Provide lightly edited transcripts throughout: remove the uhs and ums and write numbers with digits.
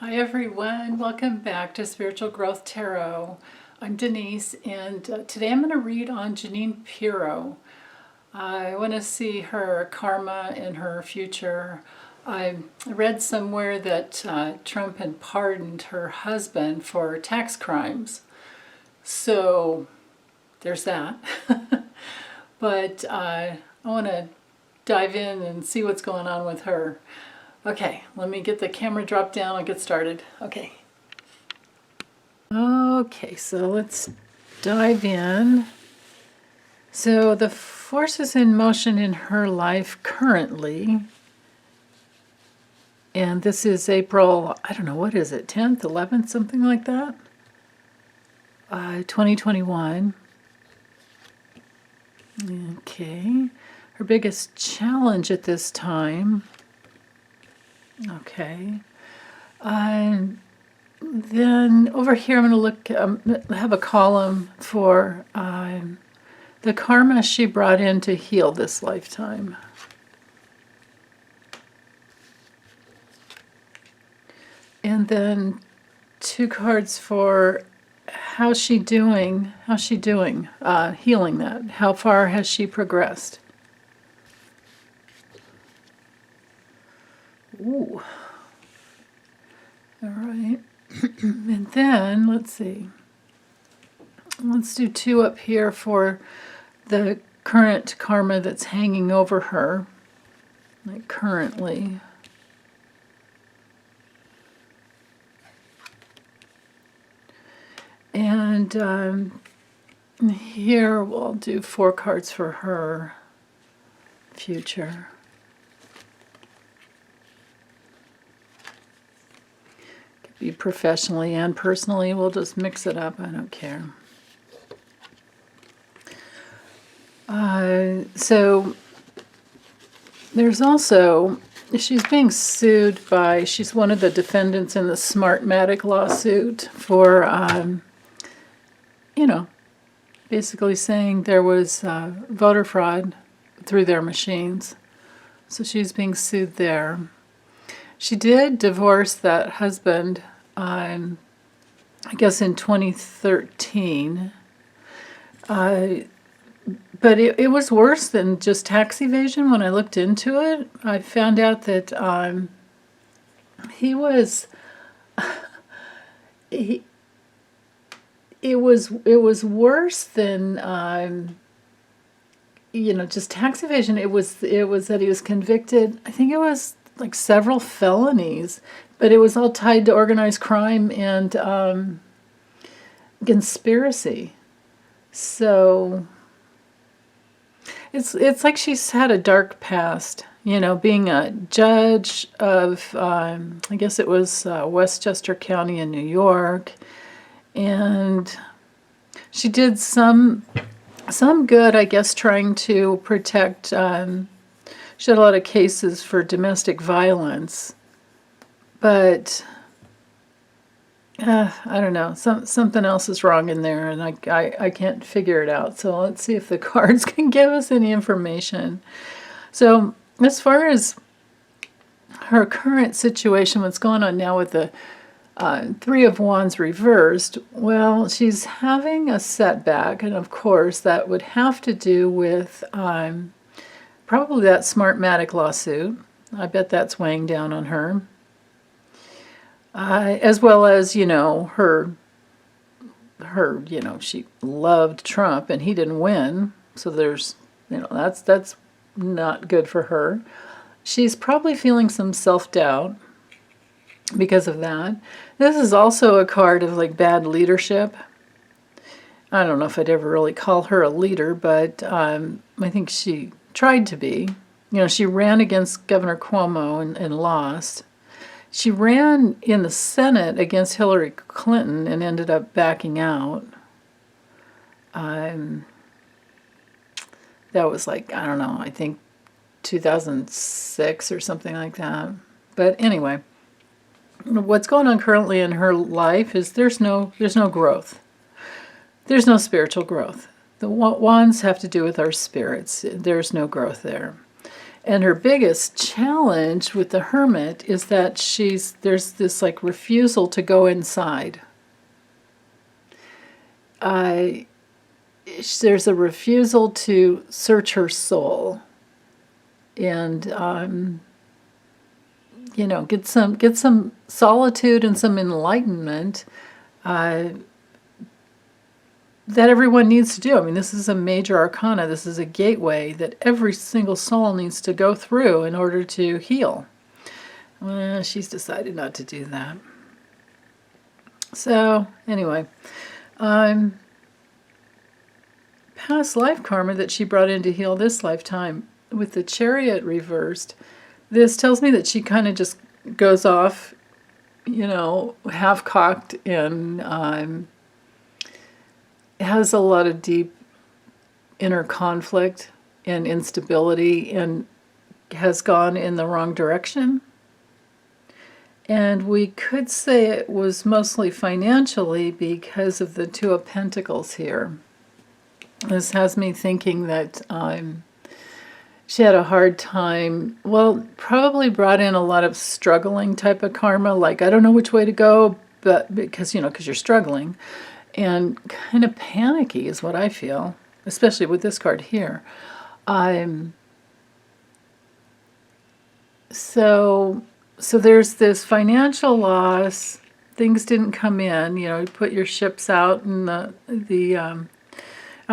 Hi everyone, welcome back to Spiritual Growth Tarot. I'm Denise, and today I'm going to read on Jeanine Pirro. I want to see her karma and her future. I read somewhere that Trump had pardoned her husband for tax crimes. So there's that. But I want to dive in and see what's going on with her. Okay, let me get the camera dropped down and get started. Okay, so let's dive in. So the forces in motion in her life currently, and this is April, I don't know, what is it, 10th, 11th, something like that? 2021. Okay, her biggest challenge at this time. Okay. Then over here I'm going to look, have a column for the karma she brought in to heal this lifetime. And then two cards for how's she doing, healing that. How far has she progressed? Ooh. All right. And then, let's see. Let's do two up here for the current karma that's hanging over her, like currently. And here we'll do four cards for her future. Be professionally and personally. We'll just mix it up. I don't care. So there's also, she's being sued by, she's one of the defendants in the Smartmatic lawsuit for, basically saying there was voter fraud through their machines. So she's being sued there. She did divorce that husband, I guess in 2013, but it was worse than just tax evasion. When I looked into it, I found out that it was worse than just tax evasion. It was that he was convicted. I think it was like several felonies, but it was all tied to organized crime and conspiracy. So it's like she's had a dark past, being a judge of, I guess it was Westchester County in New York, and she did some good, I guess, trying to protect. She had a lot of cases for domestic violence, but I don't know. Something else is wrong in there, and I can't figure it out. So let's see if the cards can give us any information. So as far as her current situation, what's going on now with the Three of Wands reversed, well, she's having a setback, and of course that would have to do with probably that Smartmatic lawsuit. I bet that's weighing down on her. As well as, her, she loved Trump and he didn't win. So there's, that's not good for her. She's probably feeling some self-doubt because of that. This is also a card of like bad leadership. I don't know if I'd ever really call her a leader, but I think she tried to be. She ran against Governor Cuomo and lost. She ran in the Senate against Hillary Clinton and ended up backing out. That was like, I don't know, I think 2006 or something like that. But anyway, what's going on currently in her life is there's no growth. There's no spiritual growth. The wands have to do with our spirits. There's no growth there. And her biggest challenge with the Hermit is that there's this like refusal to go inside. There's a refusal to search her soul and get some solitude and some enlightenment that everyone needs to do. I mean, this is a major arcana. This is a gateway that every single soul needs to go through in order to heal. Well, she's decided not to do that. So, anyway, past life karma that she brought in to heal this lifetime with the Chariot reversed, this tells me that she kind of just goes off, half-cocked and has a lot of deep inner conflict and instability and has gone in the wrong direction. And we could say it was mostly financially because of the Two of Pentacles here. This has me thinking that she had a hard time, probably brought in a lot of struggling type of karma, like I don't know which way to go, but because you're struggling. And kind of panicky is what I feel, especially with this card here. So there's this financial loss. Things didn't come in. You put your ships out in out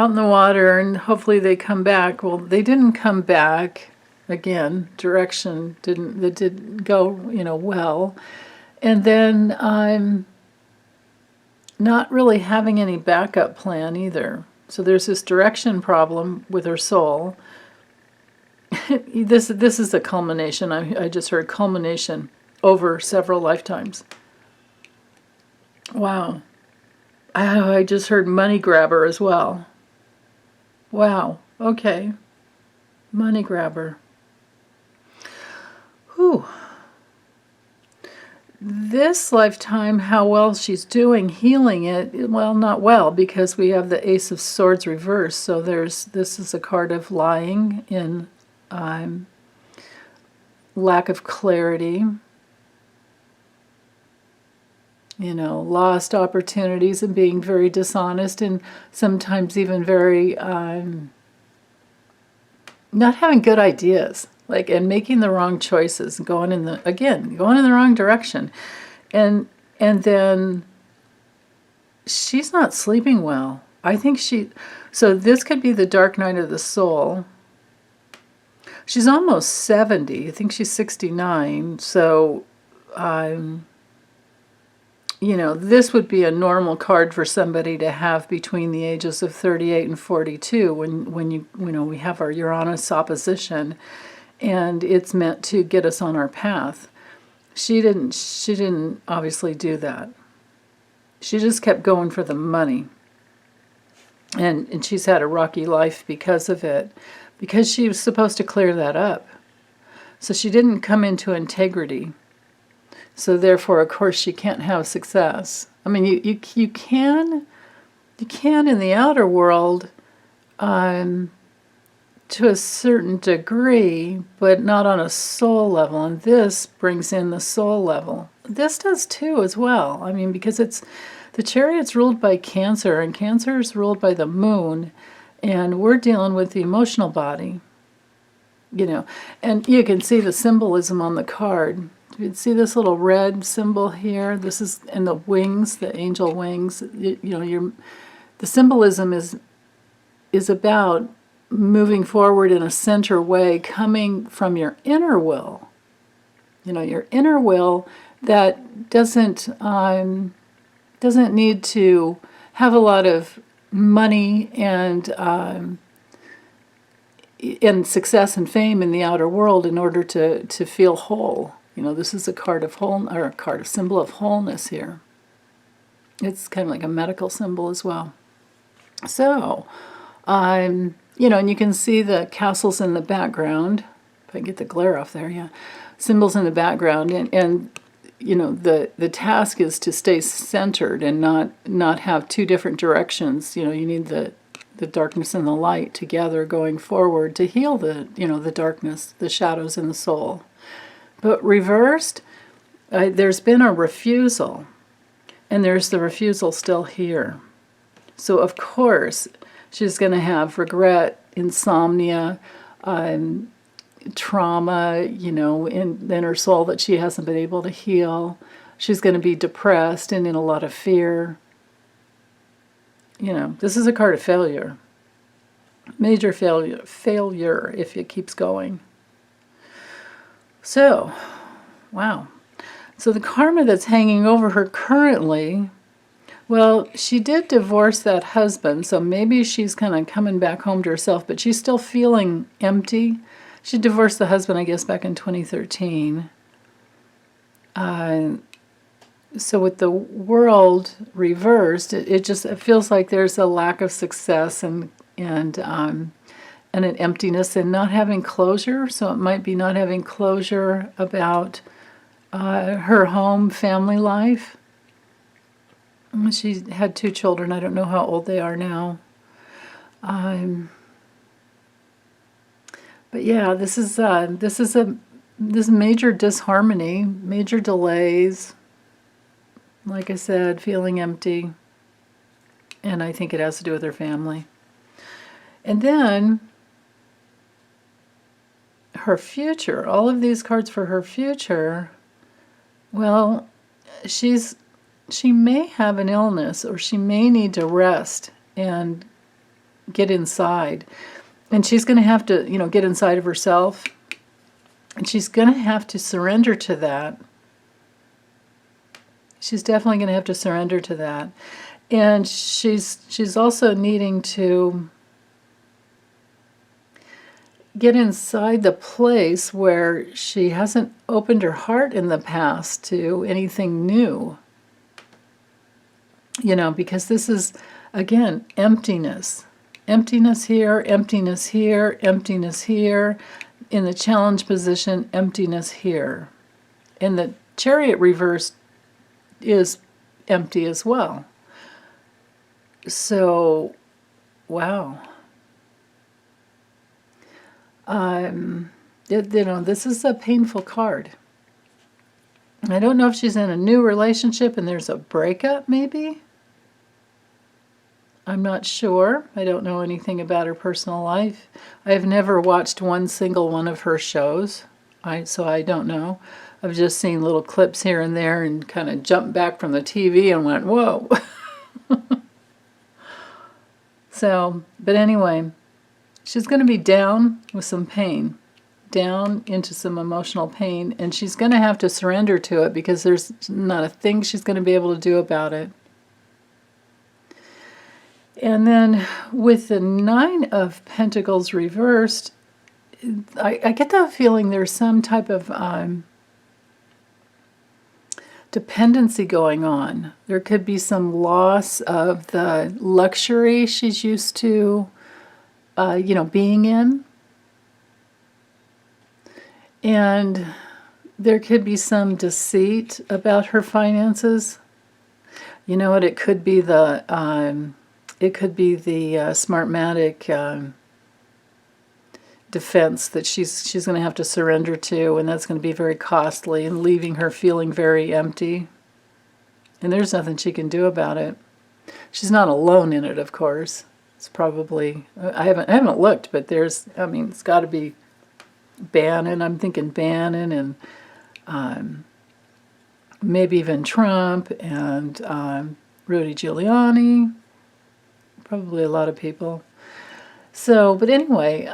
in the water, and hopefully they come back. Well, they didn't come back. Again, direction didn't go well. And then not really having any backup plan either. So there's this direction problem with her soul. This is a culmination. I just heard culmination over several lifetimes. Wow. I just heard money grabber as well. Wow. Okay. Money grabber. Whew. This lifetime, how well she's doing healing it, well, not well, because we have the Ace of Swords reversed. So this is a card of lying in lack of clarity, lost opportunities and being very dishonest and sometimes even very not having good ideas. And making the wrong choices, going in the wrong direction. And then she's not sleeping well. I think so this could be the dark night of the soul. She's almost 70. I think she's 69. So, this would be a normal card for somebody to have between the ages of 38 and 42 when we have our Uranus opposition. And it's meant to get us on our path. She didn't obviously do that. She just kept going for the money. And she's had a rocky life because of it. Because she was supposed to clear that up. So she didn't come into integrity. So therefore, of course, she can't have success. I mean, you can in the outer world, to a certain degree, but not on a soul level. And this brings in the soul level. This does too as well. I mean, because the Chariot's ruled by Cancer, and Cancer is ruled by the moon, and we're dealing with the emotional body. And you can see the symbolism on the card. You can see this little red symbol here. This is, and the wings, the angel wings. The symbolism is about moving forward in a center way, coming from your inner will. Your inner will that doesn't need to have a lot of money and success and fame in the outer world in order to feel whole. This is a card of symbol of wholeness here. It's kind of like a medical symbol as well. So, and you can see the castles in the background. If I get the glare off there, yeah. Symbols in the background. And the task is to stay centered and not have two different directions. You need the the darkness and the light together going forward to heal the, the darkness, the shadows in the soul. But reversed, there's been a refusal, and there's the refusal still here. So of course, she's going to have regret, insomnia, trauma, in her soul that she hasn't been able to heal. She's going to be depressed and in a lot of fear. This is a card of failure. Major failure if it keeps going. So, wow. So the karma that's hanging over her currently, well, she did divorce that husband, so maybe she's kind of coming back home to herself, but she's still feeling empty. She divorced the husband, I guess, back in 2013. So with the world reversed, it feels like there's a lack of success and an emptiness and not having closure. So it might be not having closure about her home, family life. She had 2 children. I don't know how old they are now. But yeah, this is major disharmony, major delays. Like I said, feeling empty. And I think it has to do with her family. And then her future, all of these cards for her future, well, she may have an illness, or she may need to rest and get inside. And she's going to have to, get inside of herself. And she's going to have to surrender to that. She's definitely going to have to surrender to that. And she's also needing to get inside the place where she hasn't opened her heart in the past to anything new. Because this is, again, emptiness. Emptiness here, emptiness here, emptiness here. In the challenge position, emptiness here. In the Chariot reversed is empty as well. So, wow. This is a painful card. I don't know if she's in a new relationship and there's a breakup, maybe. I'm not sure. I don't know anything about her personal life. I've never watched one single one of her shows, so I don't know. I've just seen little clips here and there and kind of jumped back from the TV and went, whoa. So, but anyway, she's going to be down with some pain, down into some emotional pain, and she's going to have to surrender to it because there's not a thing she's going to be able to do about it. And then with the 9 of Pentacles reversed, I get the feeling there's some type of dependency going on. There could be some loss of the luxury she's used to, being in. And there could be some deceit about her finances. You know what? It could be the Smartmatic defense that she's going to have to surrender to, and that's going to be very costly and leaving her feeling very empty. And there's nothing she can do about it. She's not alone in it, of course. It's probably, I haven't looked, but it's got to be Bannon. I'm thinking Bannon and maybe even Trump and Rudy Giuliani. Probably a lot of people. So, but anyway,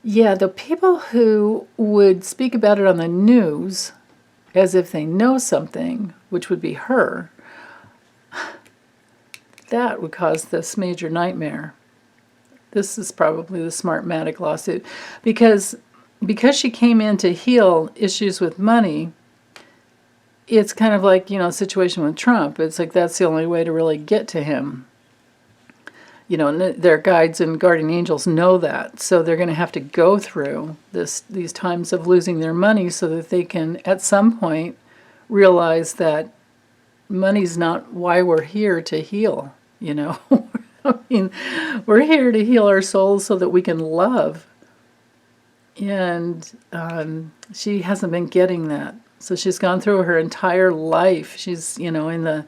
the people who would speak about it on the news as if they know something, which would be her, that would cause this major nightmare. This is probably the Smartmatic lawsuit. Because she came in to heal issues with money, it's kind of like, a situation with Trump. It's like that's the only way to really get to him. And their guides and guardian angels know that. So they're going to have to go through these times of losing their money so that they can, at some point, realize that money's not why we're here to heal. you know. I mean, we're here to heal our souls so that we can love. And she hasn't been getting that. So she's gone through her entire life. She's, you know, in the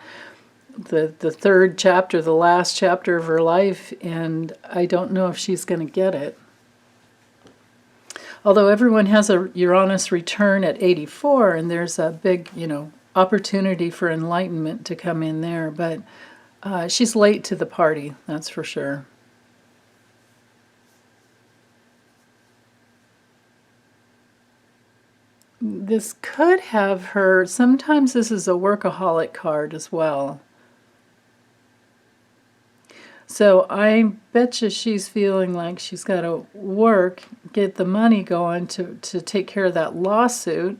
third chapter, the last chapter of her life, and I don't know if she's going to get it. Although everyone has a Uranus return at 84, and there's a big, you know, opportunity for enlightenment to come in there, but she's late to the party, that's for sure. This could have her, sometimes this is a workaholic card as well. So I bet you she's feeling like she's got to work, get the money going to take care of that lawsuit.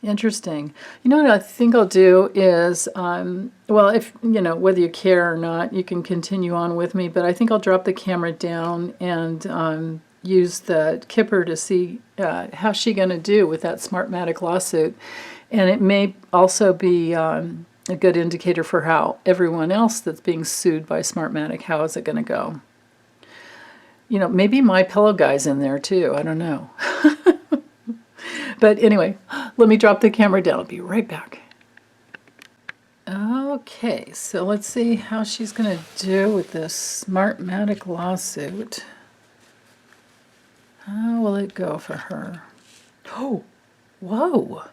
Interesting. You know what I think I'll do is, well, if, you know, whether you care or not, you can continue on with me, but I think I'll drop the camera down and use the Kipper to see how's she going to do with that Smartmatic lawsuit. And it may also be a good indicator for how everyone else that's being sued by Smartmatic, how is it going to go? You know, maybe my pillow guy's in there too. I don't know. But anyway, let me drop the camera down. I'll be right back. Okay, so let's see how she's going to do with this Smartmatic lawsuit. How will it go for her? Oh, whoa.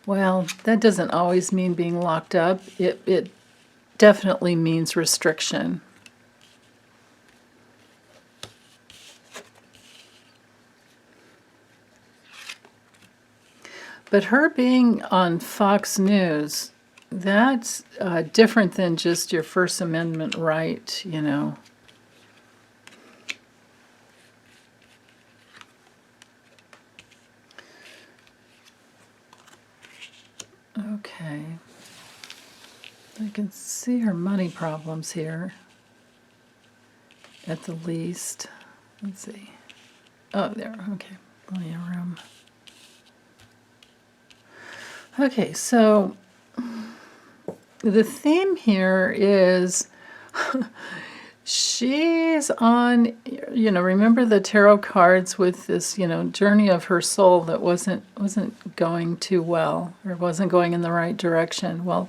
Well, that doesn't always mean being locked up. It definitely means restriction. But her being on Fox News, that's different than just your First Amendment right, you know. Okay. I can see her money problems here, at the least. Let's see. Oh, there. Okay. Plenty of room. Okay, so the theme here is she's on, you know, remember the tarot cards with this, you know, journey of her soul that wasn't going too well, or wasn't going in the right direction. Well,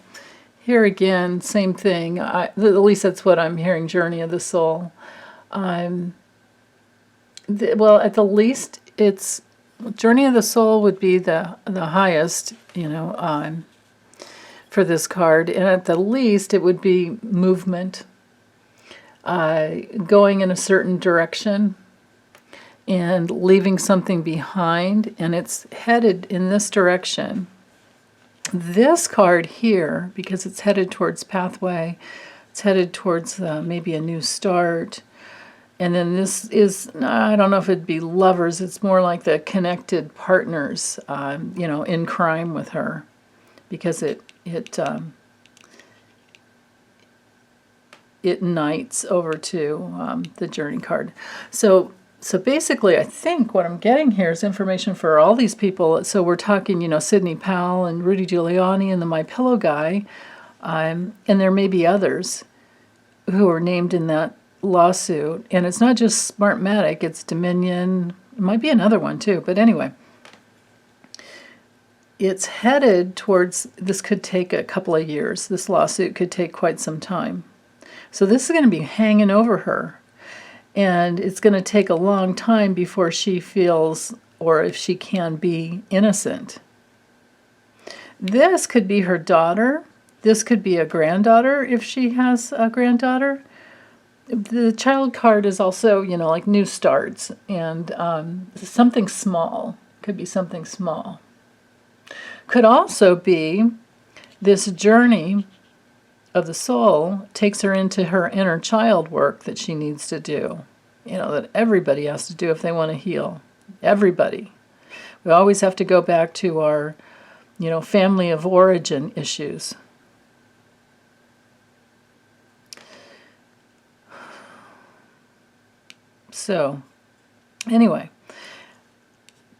here again, same thing. At least that's what I'm hearing, journey of the soul. Well, at the least, it's journey of the soul would be the highest, you know, for this card. And at the least, it would be movement, going in a certain direction and leaving something behind. And it's headed in this direction. This card here, because it's headed towards pathway, it's headed towards maybe a new start. And then this is, I don't know if it'd be lovers, it's more like the connected partners, you know, in crime with her. Because it knights over to the journey card. So basically, I think what I'm getting here is information for all these people. So we're talking, you know, Sidney Powell and Rudy Giuliani and the My Pillow guy. And there may be others who are named in that lawsuit, and it's not just Smartmatic, it's Dominion, it might be another one too, but anyway, it's headed towards, this could take a couple of years, this lawsuit could take quite some time. So this is going to be hanging over her, and it's going to take a long time before she feels, or if she can be innocent. This could be her daughter, this could be a granddaughter if she has a granddaughter. The child card is also, you know, like new starts, and something small. Could be something small. Could also be this journey of the soul takes her into her inner child work that she needs to do. You know, that everybody has to do if they want to heal. Everybody. We always have to go back to our, you know, family of origin issues. So, anyway,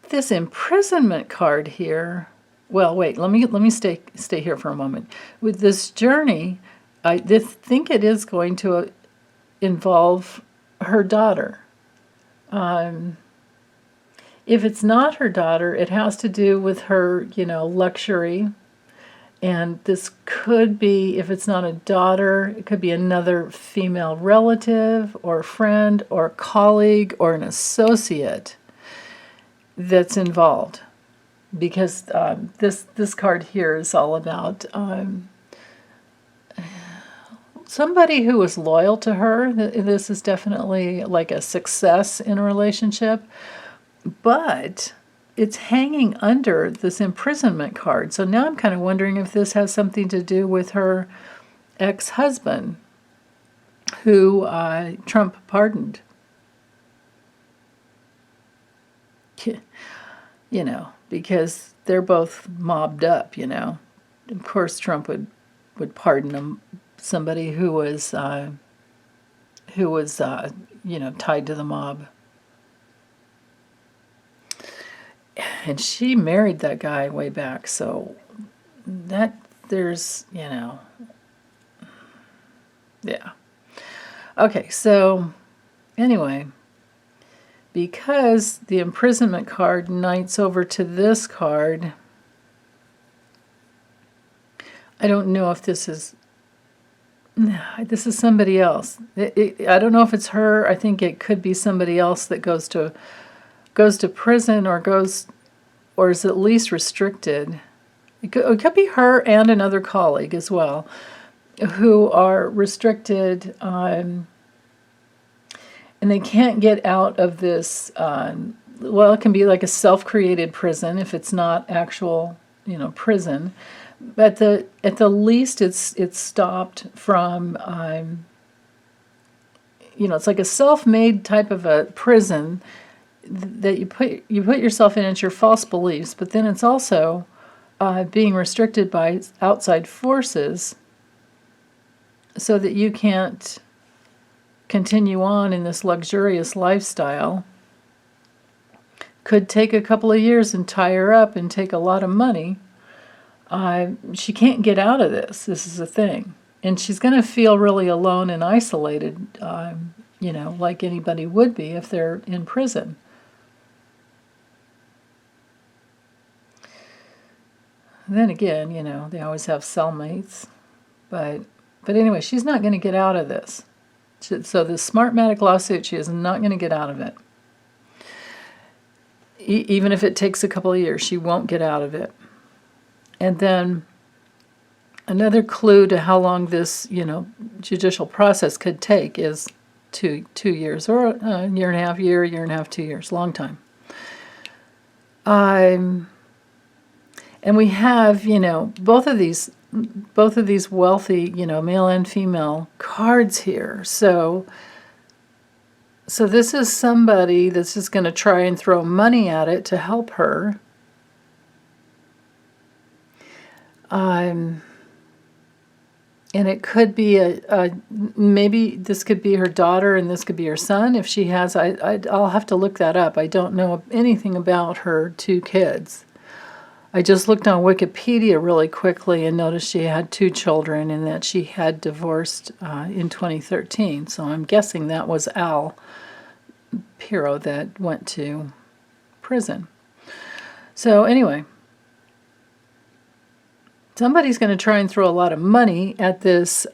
this imprisonment card here, well, wait, let me stay here for a moment. With this journey, I think it is going to involve her daughter. If it's not her daughter, it has to do with her, luxury. And this could be, if it's not a daughter, it could be another female relative or friend or colleague or an associate that's involved. Because this card here is all about somebody who was loyal to her. This is definitely like a success in a relationship. But it's hanging under this imprisonment card. So now I'm kind of wondering if this has something to do with her ex-husband, who Trump pardoned. Because they're both mobbed up, Of course, Trump would pardon somebody who was tied to the mob. And she married that guy way back, so there's, yeah. Okay, so anyway, because the imprisonment card knights over to this card, I don't know if this is somebody else. I don't know if it's her. I think it could be somebody else that goes to prison or is at least restricted. It could be her and another colleague as well, who are restricted, and they can't get out of this. Well, it can be like a self-created prison if it's not actual, prison. But at the least, it's stopped from. It's like a self-made type of a prison that you put yourself in. It's your false beliefs, but then it's also being restricted by outside forces, so that you can't continue on in this luxurious lifestyle. Could take a couple of years and tie her up and take a lot of money. She can't get out of this. This is the thing. And she's going to feel really alone and isolated, like anybody would be if they're in prison. Then again, they always have cellmates. But anyway, she's not going to get out of this. So this Smartmatic lawsuit, she is not going to get out of it. Even if it takes a couple of years, she won't get out of it. And then another clue to how long this, judicial process could take is 2 years, or a year and a half, 2 years, long time. And we have, both of these wealthy, male and female cards here. So this is somebody that's just going to try and throw money at it to help her. And it could be maybe this could be her daughter and this could be her son. If she has, I'll have to look that up. I don't know anything about her 2 kids. I just looked on Wikipedia really quickly and noticed she had 2 children and that she had divorced in 2013. So I'm guessing that was Pirro that went to prison. So anyway, somebody's going to try and throw a lot of money at this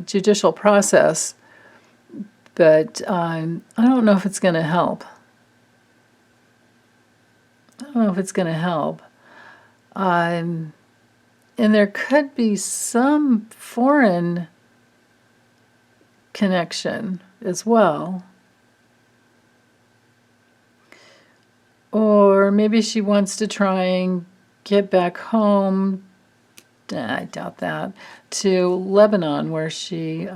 judicial process, but I don't know if it's going to help. And there could be some foreign connection as well. Or maybe she wants to try and get back home, I doubt that, to Lebanon, where she's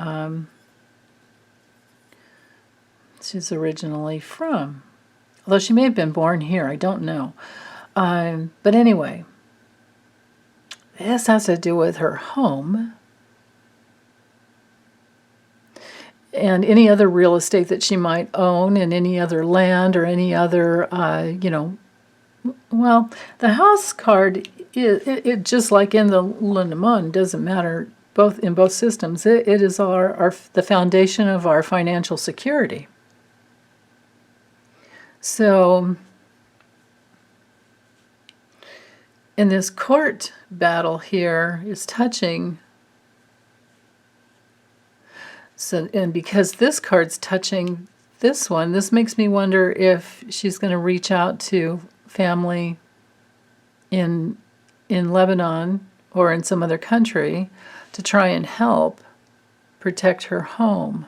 originally from. Although she may have been born here, I don't know. But anyway, this has to do with her home and any other real estate that she might own, and any other land or any other, Well, the house card, it just like in the Lenormand, doesn't matter in both systems. It is the foundation of our financial security. So, in this court battle here is touching. So, and because this card's touching this one, this makes me wonder if she's going to reach out to family in Lebanon or in some other country to try and help protect her home.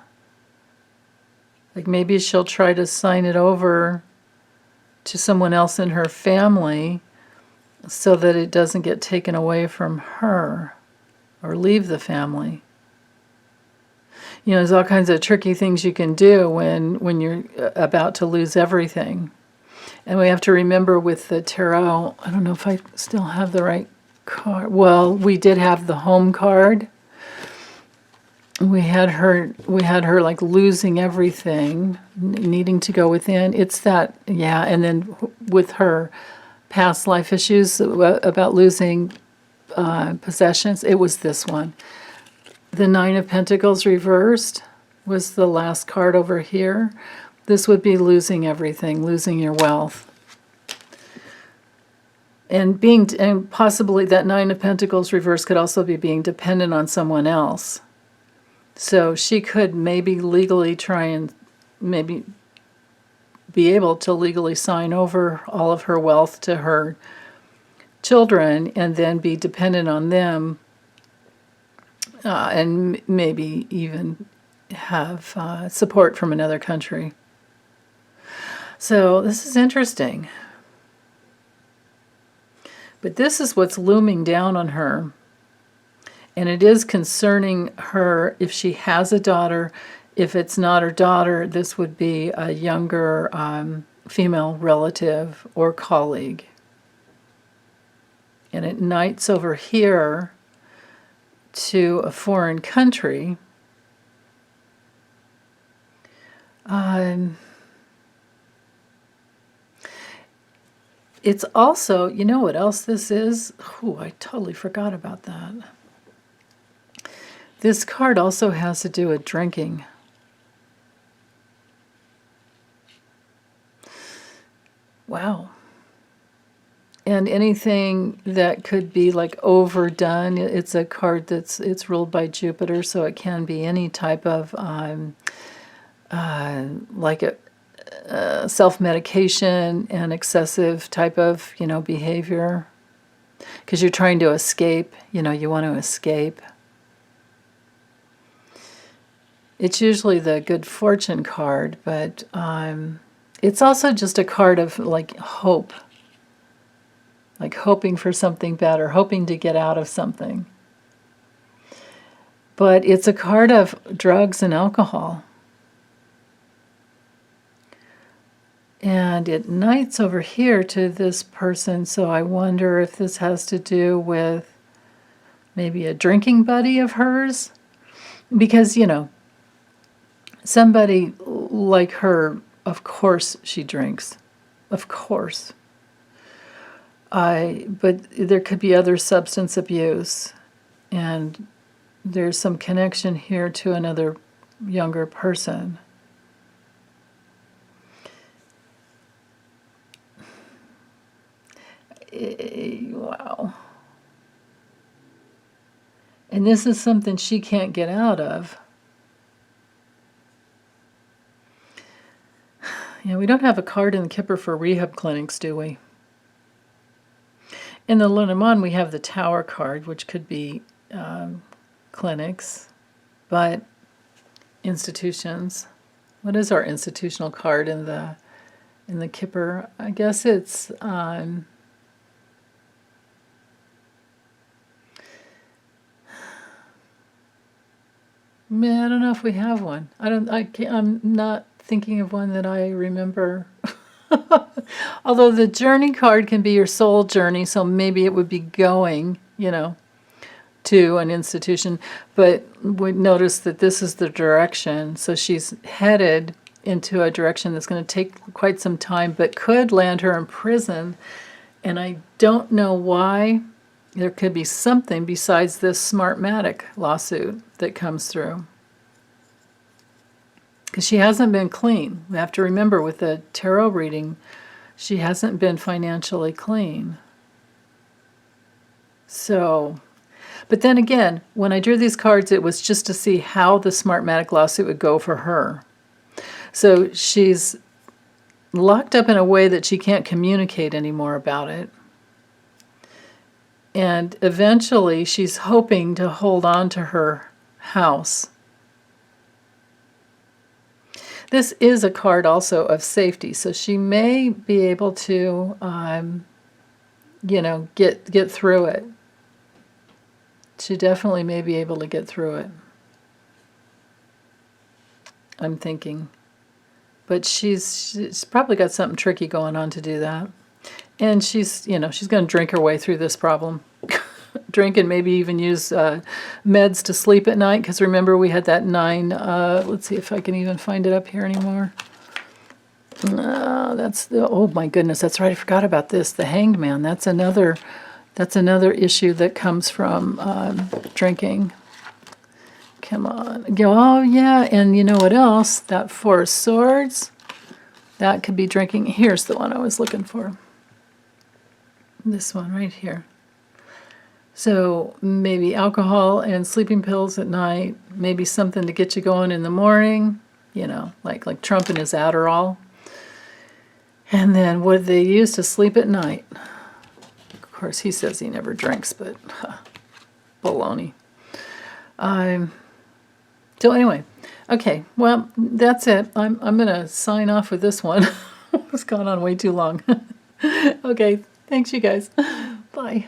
Like maybe she'll try to sign it over to someone else in her family so that it doesn't get taken away from her or leave the family. You know, there's all kinds of tricky things you can do when you're about to lose everything. And we have to remember with the tarot, I don't know if I still have the right card. Well, we did have the home card. We had her like losing everything, needing to go within. It's that, yeah, and then with her past life issues about losing possessions, it was this one. The Nine of Pentacles reversed was the last card over here. This would be losing everything, losing your wealth. And possibly that Nine of Pentacles reversed could also be being dependent on someone else. So she could maybe legally try and maybe be able to legally sign over all of her wealth to her children and then be dependent on them. And maybe even have support from another country. So this is interesting. But this is what's looming down on her. And it is concerning her if she has a daughter. If it's not her daughter, this would be a younger female relative or colleague. And it knights over here to a foreign country. It's also, you know what else this is? Oh, I totally forgot about that. This card also has to do with drinking. Wow. And anything that could be like overdone, it's a card it's ruled by Jupiter, so it can be any type of like a self-medication and excessive type of, behavior. Because you're trying to escape, you want to escape. It's usually the good fortune card, but it's also just a card of like hope. Like hoping for something better, hoping to get out of something. But it's a card of drugs and alcohol. And it knights over here to this person, so I wonder if this has to do with maybe a drinking buddy of hers. Because, somebody like her, of course she drinks. Of course. But there could be other substance abuse, and there's some connection here to another younger person. Wow. And this is something she can't get out of. We don't have a card in the Kipper for rehab clinics, do we? In the Lenormand, we have the Tower card, which could be clinics, but institutions. What is our institutional card in the Kipper? I guess it's I don't know if we have one. I'm not thinking of one that I remember. Although the journey card can be your soul journey, so maybe it would be going, to an institution. But we notice that this is the direction. So she's headed into a direction that's going to take quite some time, but could land her in prison. And I don't know why. There could be something besides this Smartmatic lawsuit that comes through. Because she hasn't been clean. We have to remember with the tarot reading, she hasn't been financially clean. So, but then again, when I drew these cards, it was just to see how the Smartmatic lawsuit would go for her. So she's locked up in a way that she can't communicate anymore about it. And eventually she's hoping to hold on to her house. This is a card also of safety, so she may be able to, you know, get through it. She definitely may be able to get through it. I'm thinking. But she's probably got something tricky going on to do that. And she's, you know, she's going to drink her way through this problem. Drink and maybe even use meds to sleep at night. Because remember, we had that 9, let's see if I can even find it up here anymore. That's the, oh my goodness, that's right, I forgot about this. The Hanged Man, that's another issue that comes from drinking. Come on. Oh, yeah, and you know what else? That 4 of Swords, that could be drinking. Here's the one I was looking for. This one right here. So maybe alcohol and sleeping pills at night, maybe something to get you going in the morning, you know, like Trump and his Adderall. And then what they use to sleep at night. Of course, he says he never drinks, but baloney. So anyway, okay, well, that's it. I'm going to sign off with this one. It's gone on way too long. Okay, thanks, you guys. Bye.